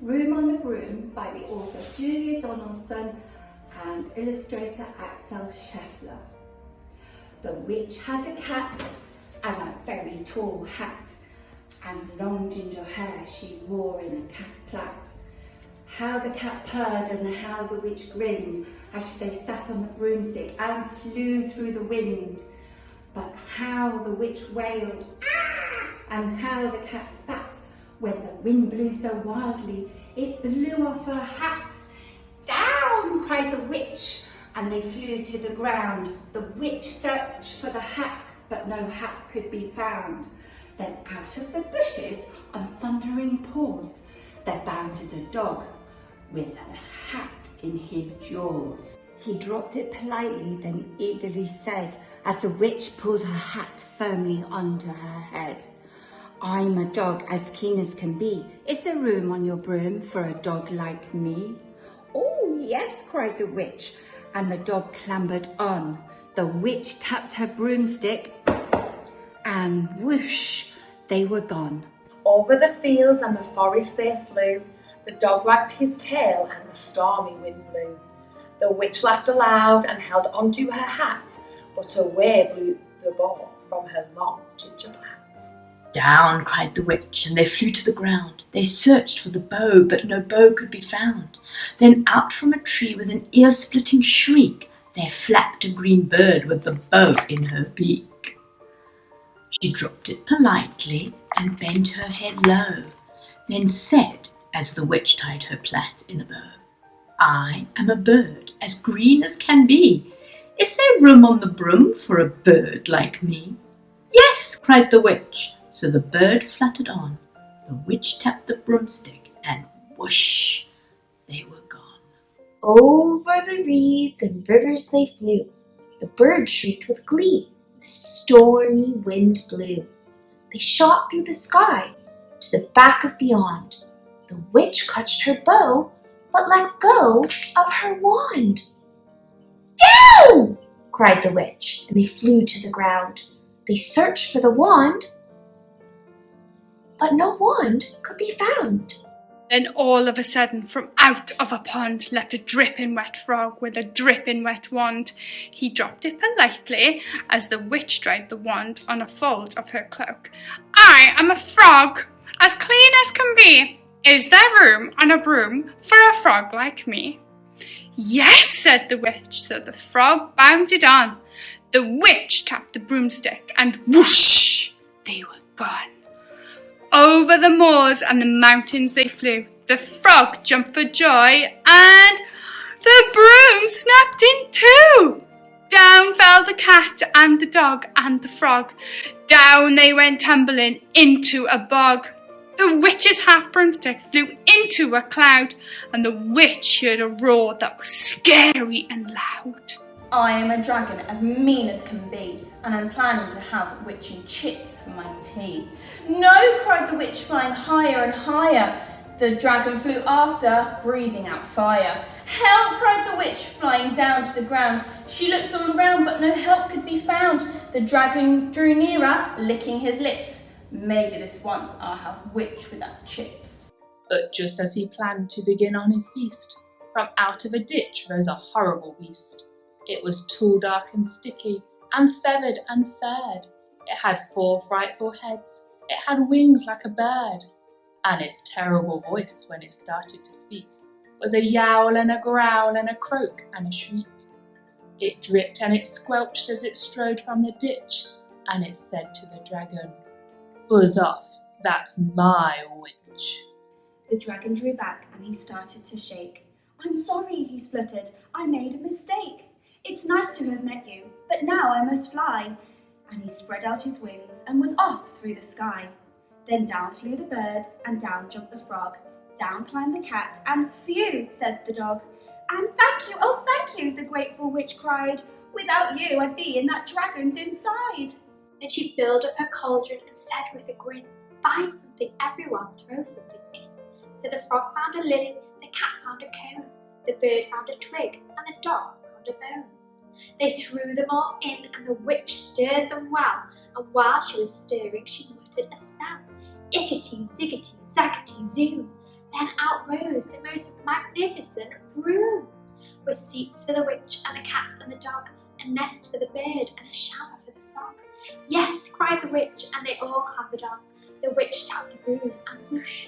Room on the Broom by the author Julia Donaldson and illustrator Axel Scheffler. The witch had a cat and a very tall hat, and long ginger hair she wore in a cat plait. How the cat purred and how the witch grinned as they sat on the broomstick and flew through the wind. But how the witch wailed, "Ah!" and how the cat spat when the wind blew so wildly it blew off her hat. "Down!" cried the witch, and they flew to the ground. The witch searched for the hat, but no hat could be found. Then out of the bushes, on thundering paws, there bounded a dog with a hat in his jaws. He dropped it politely, then eagerly said, as the witch pulled her hat firmly onto her head, "I'm a dog as keen as can be. Is there room on your broom for a dog like me?" "Oh, yes," cried the witch, and the dog clambered on. The witch tapped her broomstick, and whoosh, they were gone. Over the fields and the forest they flew. The dog wagged his tail and the stormy wind blew. The witch laughed aloud and held onto her hat, but away blew the bow from her long ginger hat. "Down!" cried the witch, and they flew to the ground. They searched for the bow, but no bow could be found. Then out from a tree with an ear-splitting shriek, there flapped a green bird with the bow in her beak. She dropped it politely and bent her head low, then said, as the witch tied her plait in a bow, "I am a bird as green as can be. Is there room on the broom for a bird like me?" "Yes," cried the witch. So the bird fluttered on. The witch tapped the broomstick, and whoosh, they were gone. Over the reeds and rivers they flew. The bird shrieked with glee. The stormy wind blew. They shot through the sky to the back of beyond. The witch clutched her bow, but let go of her wand. "Down!" cried the witch, and they flew to the ground. They searched for the wand, but no wand could be found. Then all of a sudden, from out of a pond leapt a dripping wet frog with a dripping wet wand. He dropped it politely as the witch dried the wand on a fold of her cloak. "I am a frog, as clean as can be. Is there room on a broom for a frog like me?" "Yes," said the witch, so the frog bounded on. The witch tapped the broomstick, and whoosh, they were gone. Over the moors and the mountains they flew. The frog jumped for joy, and the broom snapped in two. Down fell the cat and the dog and the frog. Down they went tumbling into a bog. The witch's half broomstick flew into a cloud, and the witch heard a roar that was scary and loud. "I am a dragon as mean as can be, and I'm planning to have witching chips for my tea." "No," cried the witch, flying higher and higher. The dragon flew after, breathing out fire. "Help!" cried the witch, flying down to the ground. She looked all around, but no help could be found. The dragon drew nearer, licking his lips. "Maybe this once I'll have witch without chips." But just as he planned to begin on his feast, from out of a ditch rose a horrible beast. It was tall, dark and sticky, and feathered and fared. It had 4 frightful heads, it had wings like a bird, and its terrible voice when it started to speak was a yowl and a growl and a croak and a shriek. It dripped and it squelched as it strode from the ditch, and it said to the dragon, "Buzz off, that's my witch." The dragon drew back and he started to shake. "I'm sorry," he spluttered. "I made a mistake. It's nice to have met you, but now I must fly." And he spread out his wings and was off through the sky. Then down flew the bird and down jumped the frog. Down climbed the cat and phew, said the dog. "And thank you, oh thank you," the grateful witch cried. "Without you I'd be in that dragon's inside." Then she filled up her cauldron and said with a grin, "Find something, everyone, throw something in." So the frog found a lily, the cat found a cone, the bird found a twig, and the dog found a bone. They threw them all in, and the witch stirred them well, and while she was stirring she muttered a spell. Ickety, ziggety, zaggety, zoom. Then out rose the most magnificent broom, with seats for the witch and the cat and the dog, a nest for the bird and a shower for the frog. Yes, cried the witch, and they all clambered on. The witch tapped the broom, and whoosh,